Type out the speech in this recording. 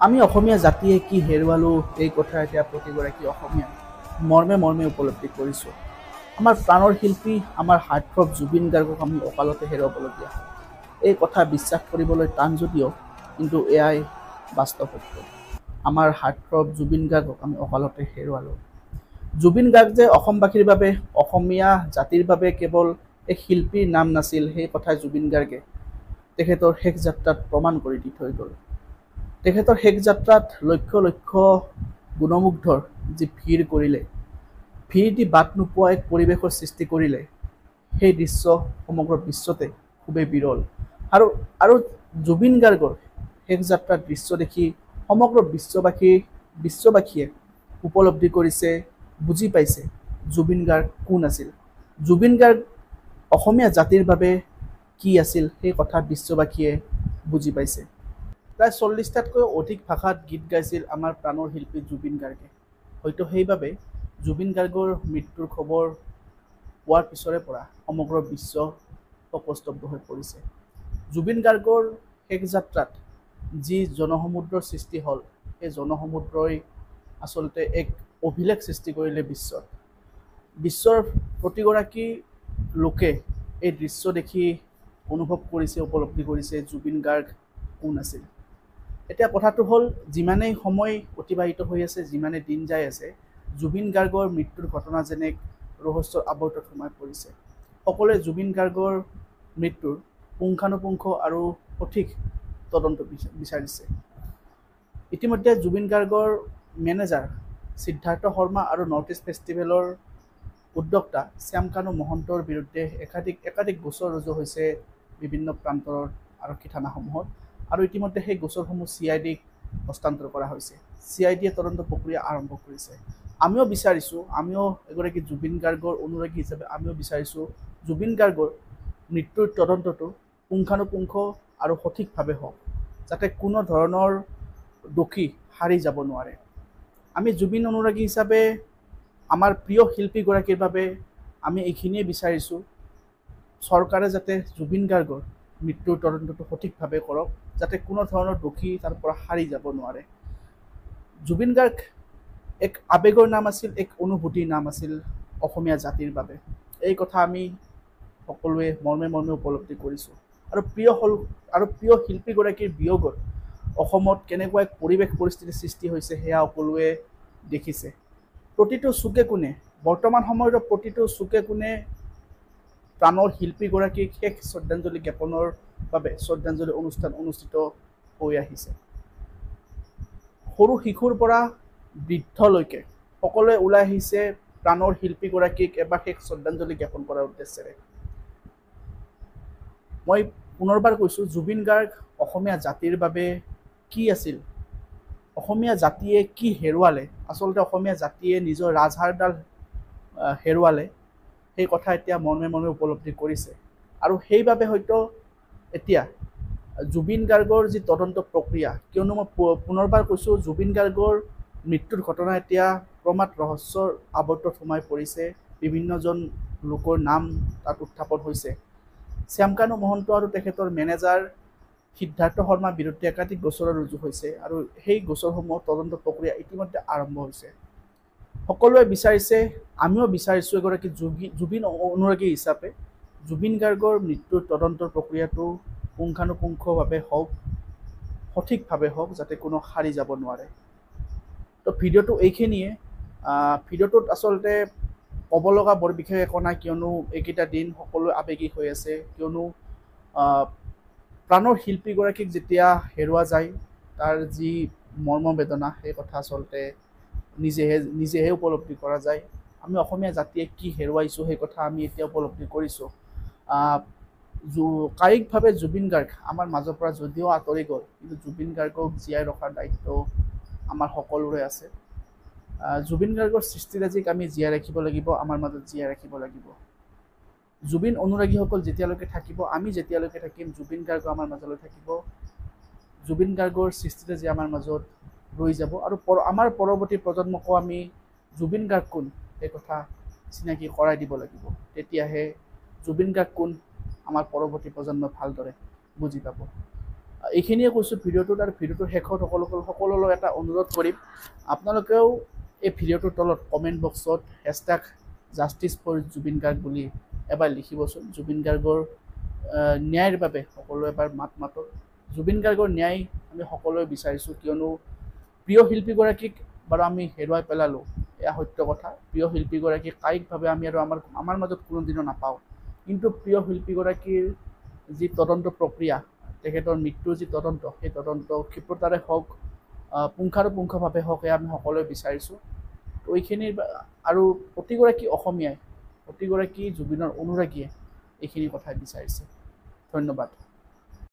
আমি অসমীয়া জাতিয়ে কি হেৰুৱালো এই কথা এতিয়া প্ৰতিগৰাকী অসমীয়াই মৰ্মে মৰ্মে উপলব্ধি কৰিছোঁ। আমাৰ প্ৰাণৰ শিল্পী আমাৰ হাৰ্টথ্ৰব জুবিন গাৰ্গক আমি অকালতে হেৰুৱাবলগীয়া হয়। এই কথা বিশ্বাস কৰিবলৈ টান যদিও কিন্তু এয়াই বাস্তৱ সত্য। আমাৰ হাৰ্টথ্ৰব জুবিন গাৰ্গক আমি অকালতে হেৰুৱালোঁ। জুবিন গাৰ্গ যে অসমবাসীৰ বাবে অসমীয়া জাতিৰ বাবে কেৱল এক শিল্পীৰ নাম নাছিল, সেই কথাই জুবিন গাৰ্গে তেখেতৰ শেষ যাত্ৰাত প্ৰমাণ কৰি দি থৈ গ'ল। তেখেতৰ শেষ যাত্ৰাত লক্ষ লক্ষ গুণমুগ্ধৰ যি ভিৰ কৰিলে, ভিৰ দি বাট নোপোৱা এক পৰিৱেশৰ সৃষ্টি কৰিলে, সেই দৃশ্য সমগ্ৰ বিশ্বতে খুবেই বিৰল। আৰু আৰু জুবিন গাৰ্গৰ শেষ যাত্ৰাৰ দৃশ্য দেখি সমগ্ৰ বিশ্ববাসীয়ে উপলব্ধি কৰিছে, বুজি পাইছে জুবিন গাৰ্গ কোন আছিল। জুবিন গাৰ্গ অসমীয়া জাতিৰ বাবে কি আছিল সেই কথা বিশ্ববাসীয়ে বুজি পাইছে। প্ৰায় ৪০টাতকৈ অধিক ভাষাত গীত গাইছিল আমাৰ প্ৰাণৰ শিল্পী জুবিন গাৰ্গে। হয়তো সেইবাবে জুবিন গাৰ্গৰ মৃত্যুৰ খবৰ পোৱাৰ পিছৰে পৰা সমগ্ৰ বিশ্ব শোকস্তব্ধ হৈ পৰিছে। জুবিন গাৰ্গৰ শেষ যাত্ৰাত যি জনসমুদ্ৰৰ সৃষ্টি হ'ল, সেই জনসমুদ্ৰই আচলতে এক অভিলেখ সৃষ্টি কৰিলে বিশ্বত। বিশ্বৰ প্ৰতিগৰাকী লোকে এই দৃশ্য দেখি অনুভৱ কৰিছে, উপলব্ধি কৰিছে জুবিন গাৰ্গ কোন আছিল। এতিয়া কথাটো হ'ল, যিমানেই সময় অতিবাহিত হৈ আছে, যিমানেই দিন যাই আছে, জুবিন গাৰ্গৰ মৃত্যুৰ ঘটনা যেনে ৰহস্যৰ আৱৰ্তত সোমাই পৰিছে। সকলোৱে জুবিন গাৰ্গৰ মৃত্যুৰ পুংখানুপুংখ আৰু সঠিক তদন্ত বিচাৰিছে। ইতিমধ্যে জুবিন গাৰ্গৰ মেনেজাৰ সিদ্ধাৰ্থ শৰ্মা আৰু নৰ্থ ইষ্ট ফেষ্টিভেলৰ উদ্যোক্তা শ্যামকানু মহন্তৰ বিৰুদ্ধে একাধিক গোচৰ ৰুজু হৈছে বিভিন্ন প্ৰান্তৰ আৰক্ষী থানাসমূহত। আৰু ইতিমধ্যে সেই গোচৰসমূহ CIDক হস্তান্তৰ কৰা হৈছে। CIDয়ে তদন্ত প্ৰক্ৰিয়া আৰম্ভ কৰিছে। আমিও এগৰাকী জুবিন গাৰ্গৰ অনুৰাগী হিচাপে আমিও বিচাৰিছোঁ জুবিন গাৰ্গৰ মৃত্যুৰ তদন্তটো পুংখানুপুংখ আৰু সঠিকভাৱে হওক, যাতে কোনো ধৰণৰ দোষী সাৰি যাব নোৱাৰে। আমি জুবিন অনুৰাগী হিচাপে আমাৰ প্ৰিয় শিল্পীগৰাকীৰ বাবে আমি এইখিনিয়ে বিচাৰিছোঁ, চৰকাৰে যাতে জুবিন গাৰ্গৰ মৃত্যুৰ তদন্তটো সঠিকভাৱে কৰক, যাতে কোনো ধৰণৰ দোষী তাৰ পৰা সাৰি যাব নোৱাৰে। জুবিন গাৰ্গ এক আৱেগৰ নাম আছিল, এক অনুভূতিৰ নাম আছিল অসমীয়া জাতিৰ বাবে। এই কথা আমি সকলোৱে মৰ্মে মৰ্মে উপলব্ধি কৰিছোঁ। আৰু প্ৰিয় শিল্পীগৰাকীৰ বিয়োগত অসমত কেনেকুৱা এক পৰিৱেশ পৰিস্থিতিৰ সৃষ্টি হৈছে সেয়া সকলোৱে দেখিছে। প্ৰতিটো চুকে কোণে, বৰ্তমান সময়ত প্ৰতিটো চুকে কোণে প্ৰাণৰ শিল্পীগৰাকীক শেষ শ্ৰদ্ধাঞ্জলি জ্ঞাপনৰ বাবে শ্ৰদ্ধাঞ্জলি অনুষ্ঠান অনুষ্ঠিত হৈ আহিছে। সৰু শিশুৰ পৰা বৃদ্ধলৈকে সকলোৱে ওলাই আহিছে প্ৰাণৰ শিল্পীগৰাকীক এবাৰ শেষ শ্ৰদ্ধাঞ্জলি জ্ঞাপন কৰাৰ উদ্দেশ্যেৰে। মই পুনৰবাৰ কৈছোঁ, জুবিন গাৰ্গ অসমীয়া জাতিৰ বাবে কি আছিল, অসমীয়া জাতিয়ে কি হেৰুৱালে, আচলতে অসমীয়া জাতিয়ে নিজৰ ৰাজহাড়ডাল হেৰুৱালে, সেই কথা এতিয়া মৰ্মে মৰ্মে উপলব্ধি কৰিছে। আৰু সেইবাবে হয়তো এতিয়া জুবিন গাৰ্গৰ যি তদন্ত প্ৰক্ৰিয়া, কিয়নো মই পুনৰবাৰ কৈছোঁ জুবিন গাৰ্গৰ মৃত্যুৰ ঘটনা এতিয়া ক্ৰমাৎ ৰহস্যৰ আৱৰ্তত সোমাই পৰিছে। বিভিন্নজন লোকৰ নাম তাত উত্থাপন হৈছে। শ্যামকানু মহন্ত আৰু তেখেতৰ মেনেজাৰ সিদ্ধাৰ্থ শৰ্মাৰ বিৰুদ্ধে একাধিক গোচৰ ৰুজু হৈছে আৰু সেই গোচৰসমূহ তদন্ত প্ৰক্ৰিয়া ইতিমধ্যে আৰম্ভ হৈছে। সকলোৱে বিচাৰিছে, আমিও বিচাৰিছোঁ এগৰাকী জুবিন অনুৰাগী হিচাপে জুবিন গাৰ্গৰ মৃত্যুৰ তদন্তৰ প্ৰক্ৰিয়াটো পুংখানুপুংখভাৱে হওক, সঠিকভাৱে হওক, যাতে কোনো সাৰি যাব নোৱাৰে। তো ভিডিঅ'টো এইখিনিয়ে। ভিডিঅ'টোত আচলতে ক'ব লগা বৰ বিশেষ একো নাই, কিয়নো এইকেইটা দিন সকলোৱে আৱেগিক হৈ আছে। কিয়নো প্ৰাণৰ শিল্পীগৰাকীক যেতিয়া হেৰুৱা যায়, তাৰ যি মৰ্মবেদনা সেই কথা আচলতে নিজেহে উপলব্ধি কৰা যায়। আমি অসমীয়া জাতিয়ে কি হেৰুৱাইছোঁ সেই কথা আমি এতিয়া উপলব্ধি কৰিছোঁ। কায়িকভাৱে জুবিন গাৰ্গ আমাৰ মাজৰ পৰা যদিও আঁতৰি গ'ল, কিন্তু জুবিন গাৰ্গক জীয়াই ৰখাৰ দায়িত্ব আমাৰ সকলোৰে আছে। জুবিন গাৰ্গৰ সৃষ্টিৰাজিক আমি জীয়াই ৰাখিব লাগিব, আমাৰ মাজত জীয়াই ৰাখিব লাগিব। জুবিন অনুৰাগীসকল যেতিয়ালৈকে থাকিব, আমি যেতিয়ালৈকে থাকিম, জুবিন গাৰ্গ আমাৰ মাজলৈ থাকিব। জুবিন গাৰ্গৰ সৃষ্টিৰাজি আমাৰ মাজত ৰৈ যাব। আৰু আমাৰ পৰৱৰ্তী প্ৰজন্মকো আমি জুবিন গাৰ্গ কোন এই কথা চিনাকি কৰাই দিব লাগিব। তেতিয়াহে জুবিন গাৰ্গ কোন আমাৰ পৰৱৰ্তী প্ৰজন্মই ভালদৰে বুজি পাব। এইখিনিয়ে কৈছোঁ ভিডিঅ'টোত, আৰু ভিডিঅ'টোৰ শেষত সকলোলৈ এটা অনুৰোধ কৰিম, আপোনালোকেও এই ভিডিঅ'টোৰ তলত কমেণ্ট বক্সত #জাষ্টিছ ফৰ জুবিন গাৰ্গ বুলি এবাৰ লিখিবচোন। জুবিন গাৰ্গৰ ন্যায়ৰ বাবে সকলোৱে এবাৰ মাত মাতক। জুবিন গাৰ্গৰ ন্যায় আমি সকলোৱে বিচাৰিছোঁ, কিয়নো প্ৰিয় শিল্পীগৰাকীক বাৰু আমি হেৰুৱাই পেলালোঁ, এয়া সত্য কথা। প্ৰিয় শিল্পীগৰাকীক কায়িকভাৱে আমি আৰু আমাৰ মাজত কোনোদিনো নাপাওঁ, কিন্তু প্ৰিয় শিল্পীগৰাকীৰ যি তদন্ত প্ৰক্ৰিয়া, তেখেতৰ মৃত্যুৰ যি তদন্ত, সেই তদন্ত ক্ষিপ্ৰতাৰে হওক, পুংখানুপুংখভাৱে হওক, এয়া আমি সকলোৱে বিচাৰিছোঁ। তো এইখিনিৰ আৰু প্ৰতিগৰাকী অসমীয়াই, প্ৰতিগৰাকী জুবিনৰ অনুৰাগীয়ে এইখিনি কথাই বিচাৰিছে। ধন্যবাদ।